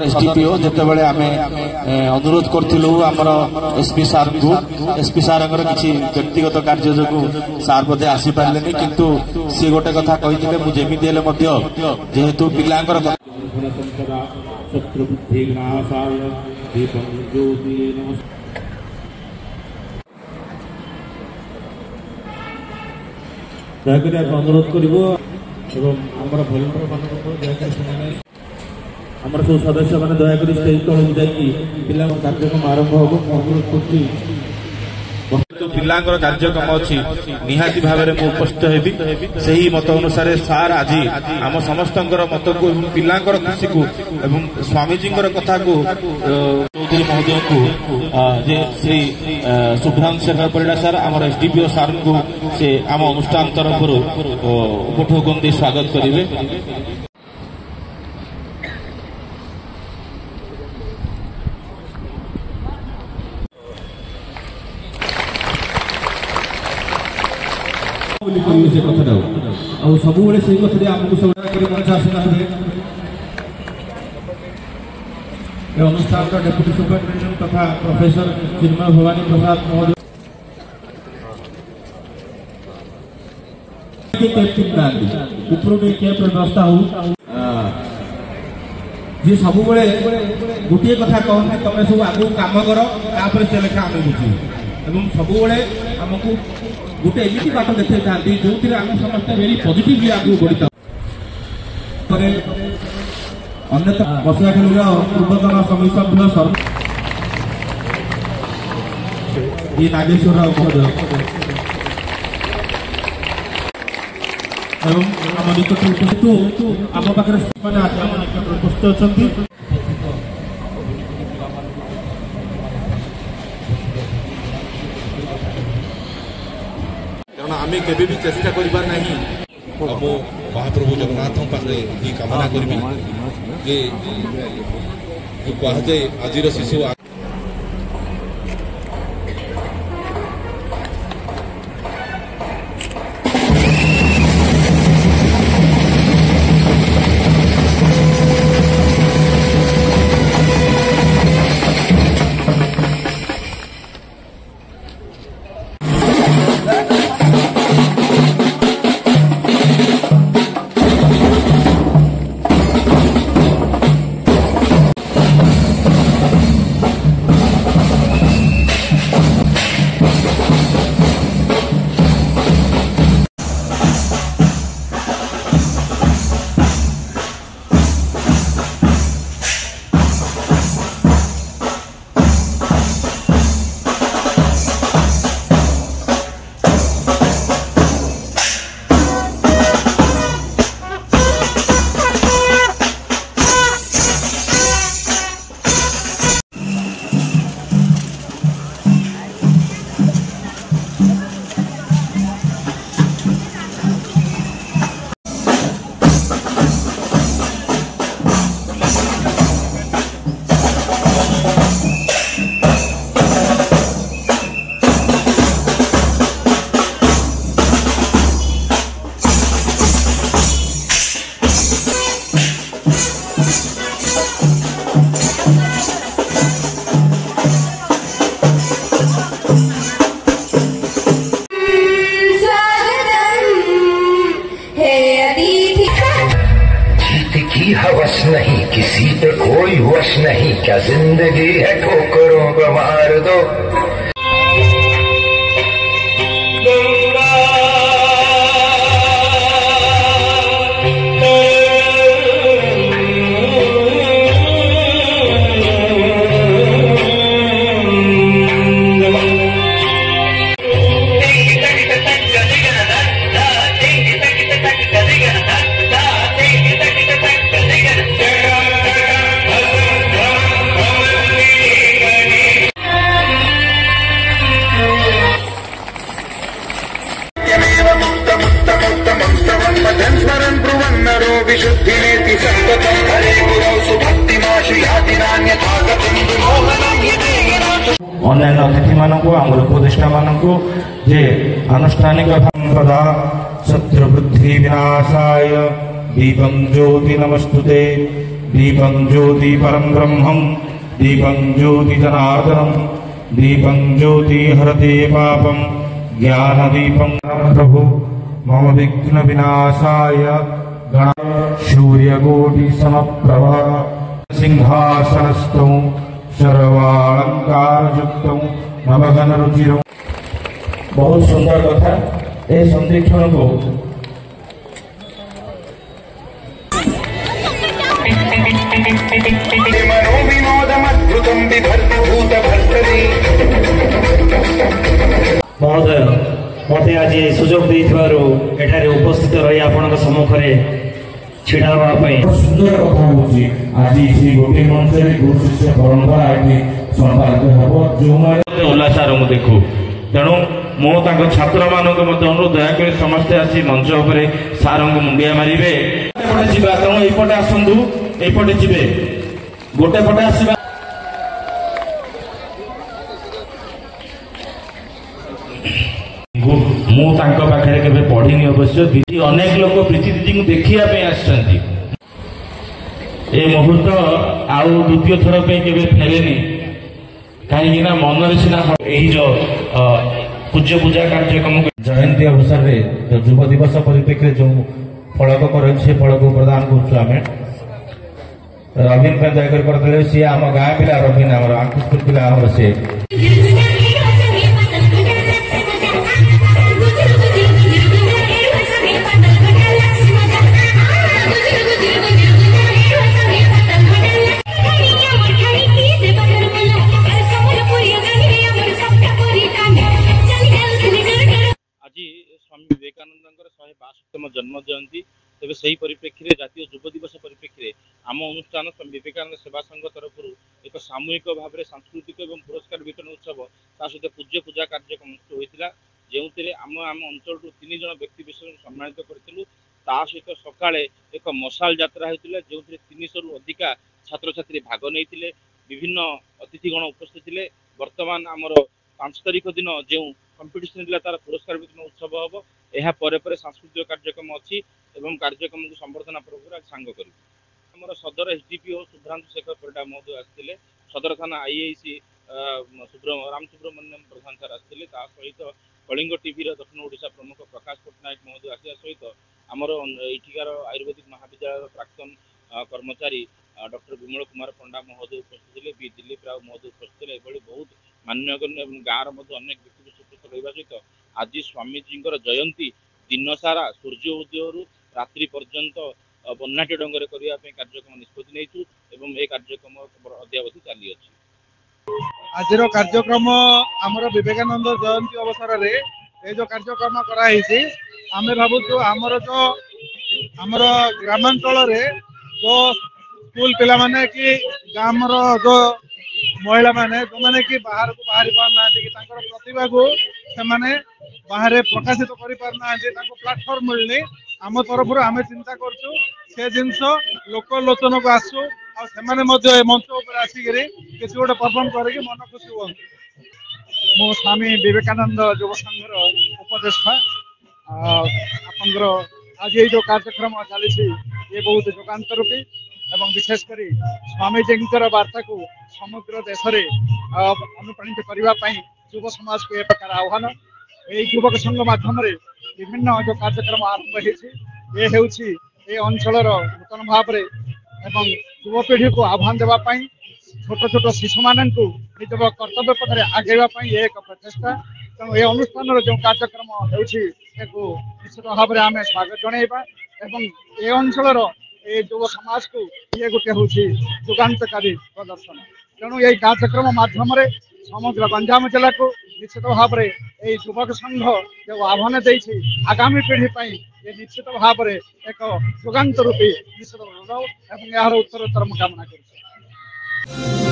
SDPO जितेबाला आम अनुरोध करूँ आमर एसपी सार को एसपी सार किसी व्यक्तिगत कार्य जो सार बोधे आसी पारे किंतु सी गोटे कथा कही मुझेमी जेहेतु पिलांकर दयाकोरी अनुरोध कर आमर सब सदस्य मैंने दयाकोरी स्टेज तौक जाकि पिला कार्यक्रम आरंभ हम अनुरोध कर पिला कार्यक्रम अच्छी निहाती भाव में मुझे उपस्थित हेबी से ही मत अनुसार सार आज आम समस्त मत को पिला खुशी को स्वामीजी कथा को चौधरी महोदय को जे श्री शुभ्रांशु शेखर परिड़ा सार आम एसडीपीओ सार को से आम अनुष्ठान तरफ उपठोकन दे स्वागत करेंगे। से कथा सब से कथा आमको सब आसना अनुष्ठान डेप्यूटी सुपरिटेडेंट तथा प्रोफेसर चिन्मय भवानी प्रसाद महोदय व्यवस्था हो जी सब गोटे कथा कहना तुम सब आगे कम कर से लेखा आम बुझे सब आमको गोटे एमती बाट देखा था जो आम समस्त वेरी पॉजिटिवली आगे बढ़ी अन्यतम बसियाखाली पूर्वतन समिति सभ्य नागेश्वर महोदय एवं आम निकट उपस्थित आम पाखे उपस्थित अच्छा आम के चेष्टा करना मो महाप्रभु जगन्नाथ पाखे ये कामना करी जे कहुए आज शिशु हवस नहीं किसी पे कोई वश नहीं क्या जिंदगी है ठोकरों को मार दो अन्य अतिथि मानक आमर उपदेष्टा मानक जे आनुष्ठानिक संपदा शत्रु बुद्धि विनाशाय दीपं ज्योति नमस्तुते दीपं ज्योति परं ब्रह्मं दीपं ज्योति जनार्दनं दीपं ज्योति हरते पापं ज्ञानदीपं प्रभु मम विघ्न विनाशाय गण सूर्यकोटि समप्रभा सिंहासनस्थौ सर्वालंकारयुक्तौ नवघन रुचिरौ। बहुत सुंदर कथा ए संरक्षण को महोदय मत आज सुजोग एठारे उपस्थित रही आपण सम्मुखें छिड़ा सुंदर कथा होची आज गोटे मंच गुरु शिष्य परंपरा संपादित हम जो ओला सार मु देखू तेणु मो छात्र मान अनुरोध दयाकोरी समस्ते आसी मंच उपर सार मुंडिया मारे तेणु यपटे आसतु यपटे जी गोटे पटे आसवा मु पाखे के पढ़ी अवश्य अनेक लोक प्रीति दीदी को देखा आसछंती ए मुहूर्त आउ द्वितीय थर पे केबे फेरेनी कहीं मनरे सीना यही जो पूज्य पूजा कार्यक्रम जयंती अवसर में जो युव दिवस परिप्रेक्षी जो फलक कर फलक प्रदान करें रवीन दयाकोरी करते सी आम गाँ पिला रवीन आम आंकुशपुर पिला सी स्वामी विवेकानंद 162तम जन्म जयंती तेज से ही परिप्रेक्षी जातीय युव दिवस परिप्रेक्षी आम अनुष्ठान स्वामी विवेकानंद सेवा संघ तरफ एक सामूहिक भाव में सांस्कृतिक और पुरस्कार वितरण उत्सव ता सहित पूज्य पूजा कार्यक्रम होता जो आम अंचल 3 जन व्यक्ति विशेष सम्मानित करूँ ता सहित सका एक मशाल यात्रा होता जो 300 रु अधिका छात्र छात्री भाग नहीं विभिन्न अतिथिगण उपस्थित थे बर्तमान आमर 5 तारिख दिन जो कंपिटिशन तार पुरस्कार वितरण उत्सव हम यह सांस्कृतिक कार्यक्रम अच्छी एवं कार्यक्रम को संबर्धना पूर्वक सांग कर सदर एसडीपीओ शुभ्रांशु शेखर परिडा महोदय आसते सदर थाना आईआईसी राम सुब्रमण्यम प्रधान सर आसते सहित कलिंग टीवी दक्षिण ओडिशा प्रमुख प्रकाश पट्टनायक महोदय आसा सहित आमर एठिकार आयुर्वेदिक महाविद्यालय प्राक्तन कर्मचारी डॉक्टर विमल कुमार पंडा महोदय उपस्थित थे बी दिलीप राव महोदय उपस्थित थे बहुत मान्यगण्य गाँव अनेक व्यक्ति उपस्थित रहा सहित आज स्वामीजी जयंती दिन सारा सूर्य उदय रात्रि पर्यंत बन्नाट्य ढंग से करने कार्यक्रम निष्पत्ति नहीं कार्यक्रम अद्यावधि चली अच्छी आज कार्यक्रम आमर विवेकानंद जयंती अवसर में ये जो कार्यक्रम कराई आम भावुँ आमर जो आमर ग्रामांचल जो स्कूल पिला माने कि गाँव जो महिला माने जो माने कि बाहर को बाहरी पारना कि प्रतिभा को से बाहर प्रकाशित कर प्लाटफर्म मिलनी आम तरफ आम चिंता करूँ से जिनस लोकलोचन को आसू आने मंच उपर आसिक किसी गोटे परफर्म करके मन खुशी हूँ मो स्वामी विवेकानंद युव संघर उपदेष्टा आपंकर आज ये जो कार्यक्रम चली ये बहुत युगांत रूपी एवं विशेषकर स्वामीजी वार्ता को समग्र देश में अनुप्राणित करने युव समाज को एक प्रकार आह्वान ये युवक संघ माध्यम विभिन्न जो कार्यक्रम आरंभ होती अंचल नूतन भाव एवं युवपीढ़ी को आह्वान देवाई छोट छोट शिशु मान निज कर्तव्य पथ आगे एक प्रचेषा तेणु ये अनुष्ठान जो कार्यक्रम निश्चित भाव में आम स्वागत जनइबा ये अंचल ये युव समाज को ये गोटे हूँ युगांतकारी प्रदर्शन तेणु ये कार्यक्रम माध्यम समग्र गंजाम जिला को निश्चित भाव में युवक संघ जो आह्वान देती आगामी पीढ़ी ये निश्चित भाव में एक युगांत रूपी निश्चित भाव यार उत्तरोत्तर कामना कर